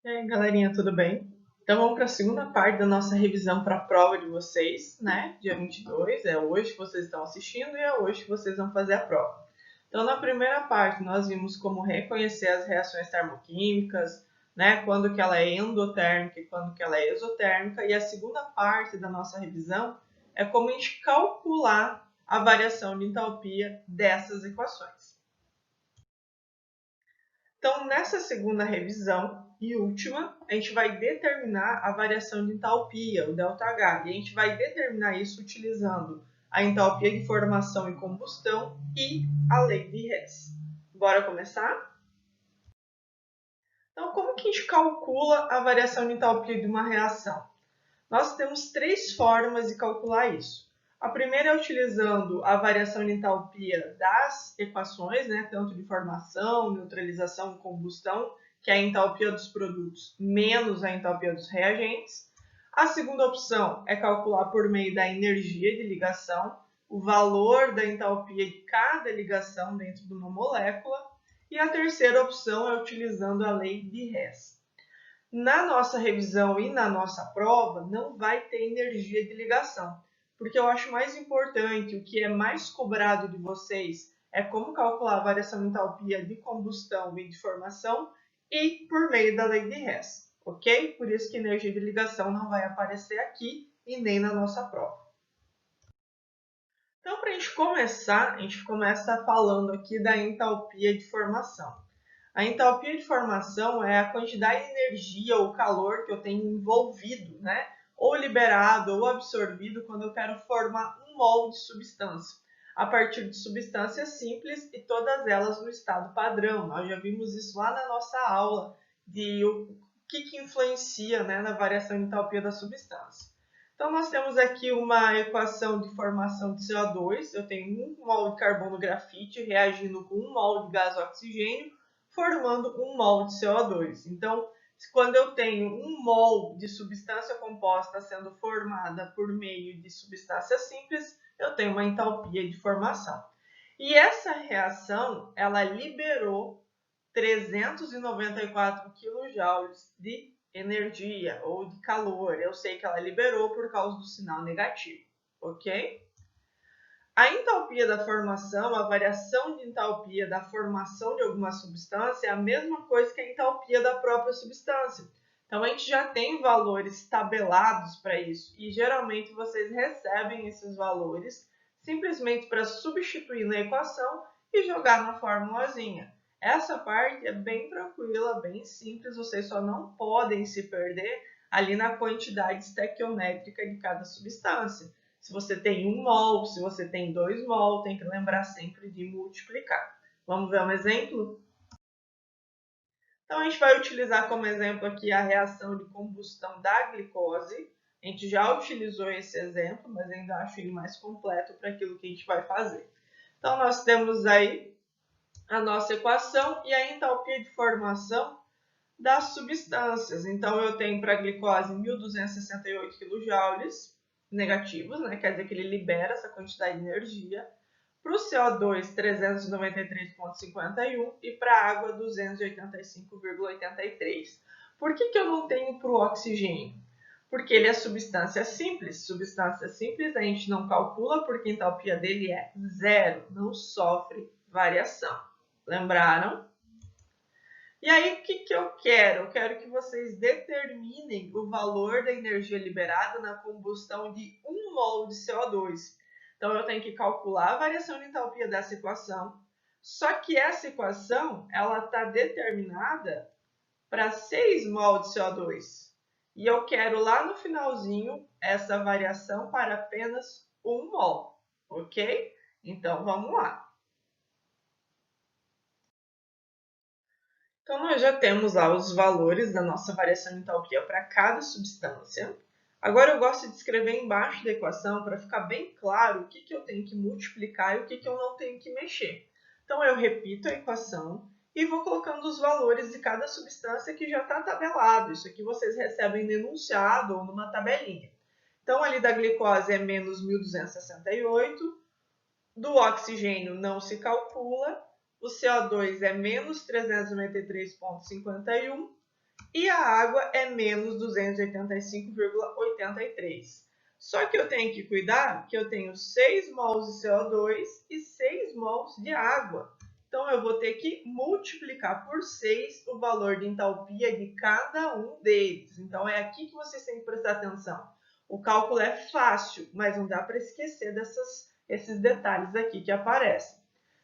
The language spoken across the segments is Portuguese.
E aí, galerinha, tudo bem? Então vamos para a segunda parte da nossa revisão para a prova de vocês, né? Dia 22, é hoje que vocês estão assistindo e é hoje que vocês vão fazer a prova. Então na primeira parte nós vimos como reconhecer as reações termoquímicas, né? Quando que ela é endotérmica e quando que ela é exotérmica. E a segunda parte da nossa revisão é como a gente calcular a variação de entalpia dessas equações. Então, nessa segunda revisão e última, a gente vai determinar a variação de entalpia, o ΔH, e a gente vai determinar isso utilizando a entalpia de formação e combustão e a lei de Hess. Bora começar? Então, como que a gente calcula a variação de entalpia de uma reação? Nós temos três formas de calcular isso. A primeira é utilizando a variação de entalpia das equações, né, tanto de formação, neutralização e combustão, que é a entalpia dos produtos menos a entalpia dos reagentes. A segunda opção é calcular por meio da energia de ligação, o valor da entalpia de cada ligação dentro de uma molécula. E a terceira opção é utilizando a lei de Hess. Na nossa revisão e na nossa prova, não vai ter energia de ligação, porque eu acho mais importante, o que é mais cobrado de vocês, é como calcular a variação de entalpia de combustão e de formação e por meio da lei de Hess, ok? Por isso que energia de ligação não vai aparecer aqui e nem na nossa prova. Então, para a gente começar, a gente começa falando aqui da entalpia de formação. A entalpia de formação é a quantidade de energia ou calor que eu tenho envolvido, né? Ou liberado ou absorvido quando eu quero formar um mol de substância, a partir de substâncias simples e todas elas no estado padrão. Nós já vimos isso lá na nossa aula de o que influencia, né, na variação de entalpia da substância. Então, nós temos aqui uma equação de formação de CO2. Eu tenho 1 mol de carbono grafite reagindo com 1 mol de gás oxigênio, formando 1 mol de CO2. Então, quando eu tenho 1 mol de substância composta sendo formada por meio de substâncias simples, eu tenho uma entalpia de formação. E essa reação, ela liberou 394 kJ de energia ou de calor. Eu sei que ela liberou por causa do sinal negativo, ok? A entalpia da formação, a variação de entalpia da formação de alguma substância é a mesma coisa que a entalpia da própria substância. Então, a gente já tem valores tabelados para isso e geralmente vocês recebem esses valores simplesmente para substituir na equação e jogar na formulazinha. Essa parte é bem tranquila, bem simples, vocês só não podem se perder ali na quantidade estequiométrica de cada substância. Se você tem 1 mol, se você tem 2 mol, tem que lembrar sempre de multiplicar. Vamos ver um exemplo? Então, a gente vai utilizar como exemplo aqui a reação de combustão da glicose. A gente já utilizou esse exemplo, mas ainda acho ele mais completo para aquilo que a gente vai fazer. Então, nós temos aí a nossa equação e a entalpia de formação das substâncias. Então, eu tenho para a glicose 1.268 kJ negativos, né? Quer dizer que ele libera essa quantidade de energia. Para o CO2, 393,51 e para a água, 285,83. Por que eu não tenho para o oxigênio? Porque ele é substância simples. Substância simples a gente não calcula porque a entalpia dele é zero, não sofre variação. Lembraram? E aí, o que eu quero? Eu quero que vocês determinem o valor da energia liberada na combustão de 1 mol de CO2. Então, eu tenho que calcular a variação de entalpia dessa equação. Só que essa equação ela está determinada para 6 mol de CO2. E eu quero lá no finalzinho essa variação para apenas 1 mol. Ok? Então, vamos lá. Então, nós já temos lá os valores da nossa variação de entalpia para cada substância. Agora, eu gosto de escrever embaixo da equação para ficar bem claro o que eu tenho que multiplicar e o que eu não tenho que mexer. Então, eu repito a equação e vou colocando os valores de cada substância que já está tabelado. Isso aqui vocês recebem no enunciado ou numa tabelinha. Então, ali da glicose é menos 1.268, do oxigênio não se calcula, o CO2 é menos 393,51 e a água é menos 285,83. Só que eu tenho que cuidar que eu tenho 6 mols de CO2 e 6 mols de água. Então, eu vou ter que multiplicar por 6 o valor de entalpia de cada um deles. Então, é aqui que vocês têm que prestar atenção. O cálculo é fácil, mas não dá para esquecer esses detalhes aqui que aparecem.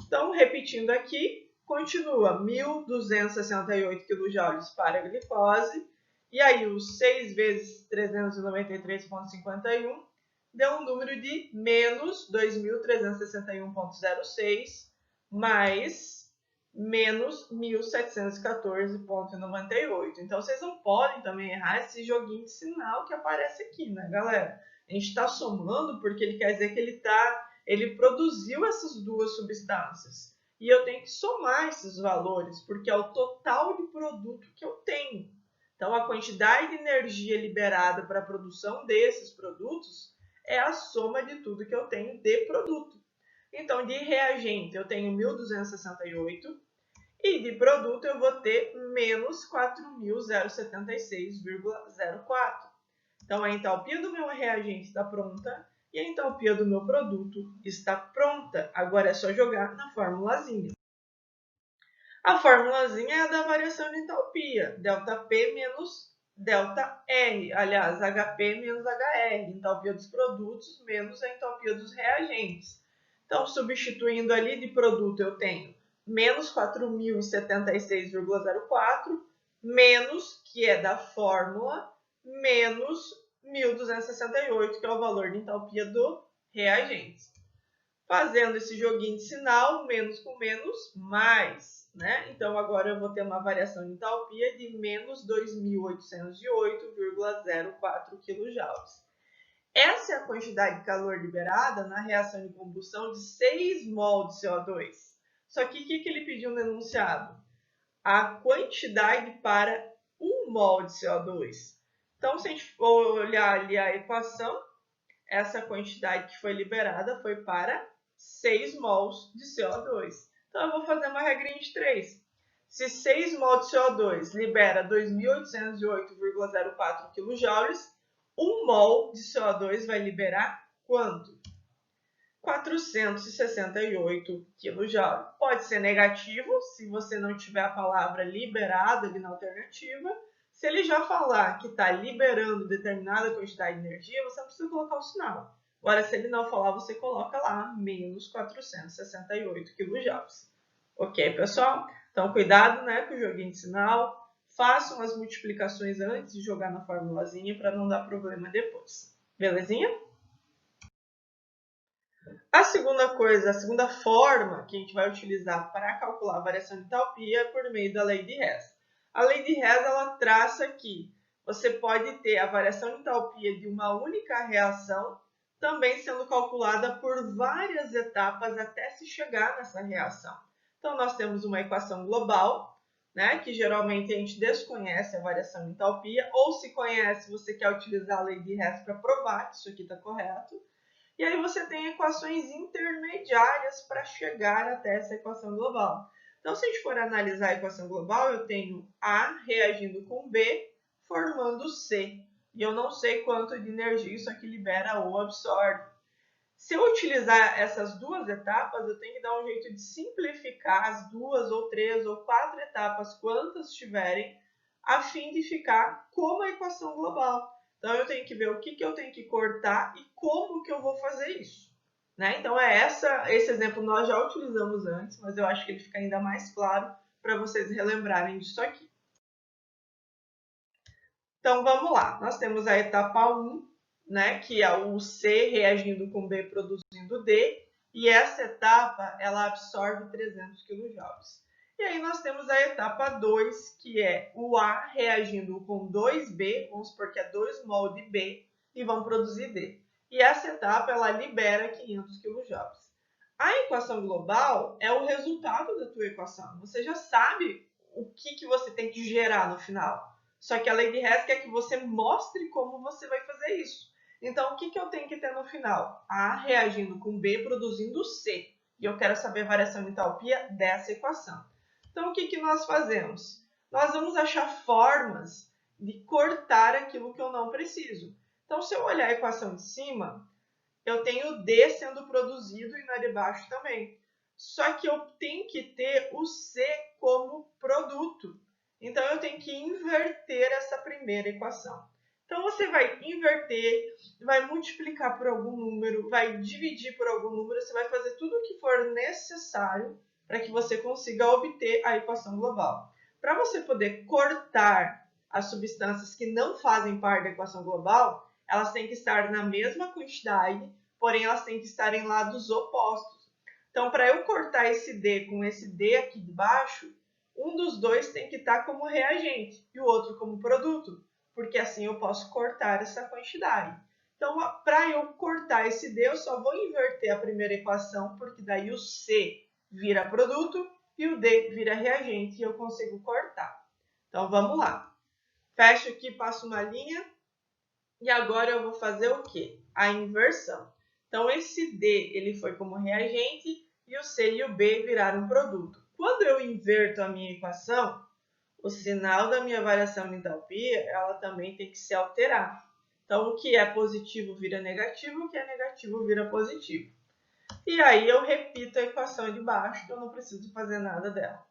Então, repetindo aqui, continua 1.268 kJ para a glicose, e aí os 6 vezes 393,51 deu um número de menos 2.361,06 mais menos 1.714,98. Então, vocês não podem também errar esse joguinho de sinal que aparece aqui, né, galera? A gente está somando porque ele quer dizer que ele produziu essas duas substâncias. E eu tenho que somar esses valores, porque é o total de produto que eu tenho. Então, a quantidade de energia liberada para a produção desses produtos é a soma de tudo que eu tenho de produto. Então, de reagente, eu tenho 1.268 e de produto eu vou ter menos 4.076,04. Então, a entalpia do meu reagente está pronta e a entalpia do meu produto está pronta. Agora é só jogar na formulazinha. A formulazinha é a da variação de entalpia, ΔP menos ΔR, aliás, HP menos HR, entalpia dos produtos menos a entalpia dos reagentes. Então, substituindo ali de produto, eu tenho menos 4.076,04, menos, que é da fórmula, menos 1.268, que é o valor de entalpia do reagente. Fazendo esse joguinho de sinal, menos com menos, mais, né? Então, agora eu vou ter uma variação de entalpia de menos 2.808,04 kJ. Essa é a quantidade de calor liberada na reação de combustão de 6 mol de CO2. Só que o que ele pediu no enunciado? A quantidade para 1 mol de CO2. Então, se a gente for olhar ali a equação, essa quantidade que foi liberada foi para 6 mols de CO2. Então, eu vou fazer uma regrinha de 3. Se 6 mols de CO2 libera 2.808,04 kJ, 1 mol de CO2 vai liberar quanto? 468 kJ. Pode ser negativo, se você não tiver a palavra liberado ali na alternativa. Se ele já falar que está liberando determinada quantidade de energia, você não precisa colocar o sinal. Agora, se ele não falar, você coloca lá menos 468 kJ. Ok, pessoal? Então, cuidado, né, com o joguinho de sinal. Façam as multiplicações antes de jogar na formulazinha para não dar problema depois. Belezinha? A segunda coisa, a segunda forma que a gente vai utilizar para calcular a variação de entalpia é por meio da lei de Hess. A lei de Hess, ela traça que você pode ter a variação de entalpia de uma única reação também sendo calculada por várias etapas até se chegar nessa reação. Então, nós temos uma equação global, né, que geralmente a gente desconhece a variação de entalpia, ou se conhece, você quer utilizar a lei de Hess para provar que isso aqui está correto. E aí você tem equações intermediárias para chegar até essa equação global. Então, se a gente for analisar a equação global, eu tenho A reagindo com B, formando C. E eu não sei quanto de energia isso aqui libera ou absorve. Se eu utilizar essas duas etapas, eu tenho que dar um jeito de simplificar as 2 ou 3 ou 4 etapas, quantas tiverem, a fim de ficar como a equação global. Então, eu tenho que ver o que eu tenho que cortar e como que eu vou fazer isso. Né? Então, esse exemplo nós já utilizamos antes, mas eu acho que ele fica ainda mais claro para vocês relembrarem disso aqui. Então, vamos lá. Nós temos a etapa 1, né, que é o C reagindo com B produzindo D, e essa etapa ela absorve 300 kJ. E aí nós temos a etapa 2, que é o A reagindo com 2B, vamos supor que é 2 mol de B, e vão produzir D. E essa etapa ela libera 500 kJ. A equação global é o resultado da tua equação. Você já sabe o que você tem que gerar no final. Só que a lei de Hess quer que você mostre como você vai fazer isso. Então, o que eu tenho que ter no final? A reagindo com B produzindo C. E eu quero saber a variação de entalpia dessa equação. Então, o que nós fazemos? nós vamos achar formas de cortar aquilo que eu não preciso. Então, se eu olhar a equação de cima, eu tenho D sendo produzido e na de baixo também. Só que eu tenho que ter o C como produto. Então, eu tenho que inverter essa primeira equação. Então, você vai inverter, vai multiplicar por algum número, vai dividir por algum número, você vai fazer tudo o que for necessário para que você consiga obter a equação global. Para você poder cortar as substâncias que não fazem parte da equação global, elas têm que estar na mesma quantidade, porém elas têm que estar em lados opostos. Então, para eu cortar esse D com esse D aqui de baixo, um dos dois tem que estar como reagente e o outro como produto, porque assim eu posso cortar essa quantidade. Então, para eu cortar esse D, eu só vou inverter a primeira equação, porque daí o C vira produto e o D vira reagente e eu consigo cortar. Então, vamos lá. Fecho aqui, passo uma linha e agora eu vou fazer o quê? A inversão. Então, esse D ele foi como reagente e o C e o B viraram produto. Quando eu inverto a minha equação, o sinal da minha variação de entalpia ela também tem que se alterar. Então, o que é positivo vira negativo, o que é negativo vira positivo. E aí eu repito a equação de baixo, que eu não preciso fazer nada dela.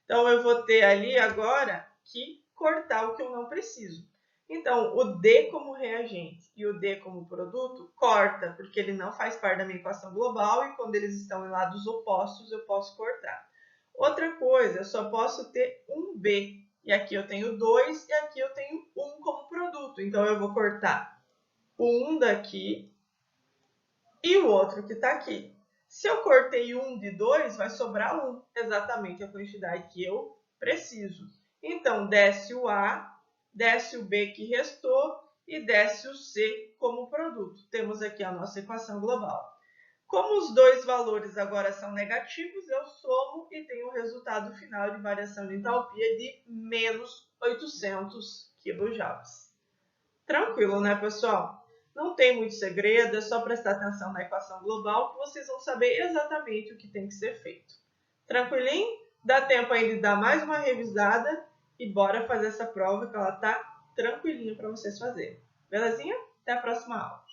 Então, eu vou ter ali agora que cortar o que eu não preciso. Então, o D como reagente e o D como produto corta, porque ele não faz parte da minha equação global e quando eles estão em lados opostos eu posso cortar. Outra coisa, eu só posso ter um B. E aqui eu tenho 2 e aqui eu tenho 1 como produto. Então, eu vou cortar um daqui e o outro que está aqui. Se eu cortei 1 de 2, vai sobrar 1, exatamente a quantidade que eu preciso. Então, desce o A, desce o B que restou e desce o C como produto. Temos aqui a nossa equação global. Como os dois valores agora são negativos, eu somo e tenho o resultado final de variação de entalpia de menos 800 kJ. Tranquilo, né, pessoal? Não tem muito segredo, é só prestar atenção na equação global que vocês vão saber exatamente o que tem que ser feito. Tranquilinho? Dá tempo ainda de dar mais uma revisada e bora fazer essa prova que ela tá tranquilinha para vocês fazerem. Belezinha? Até a próxima aula.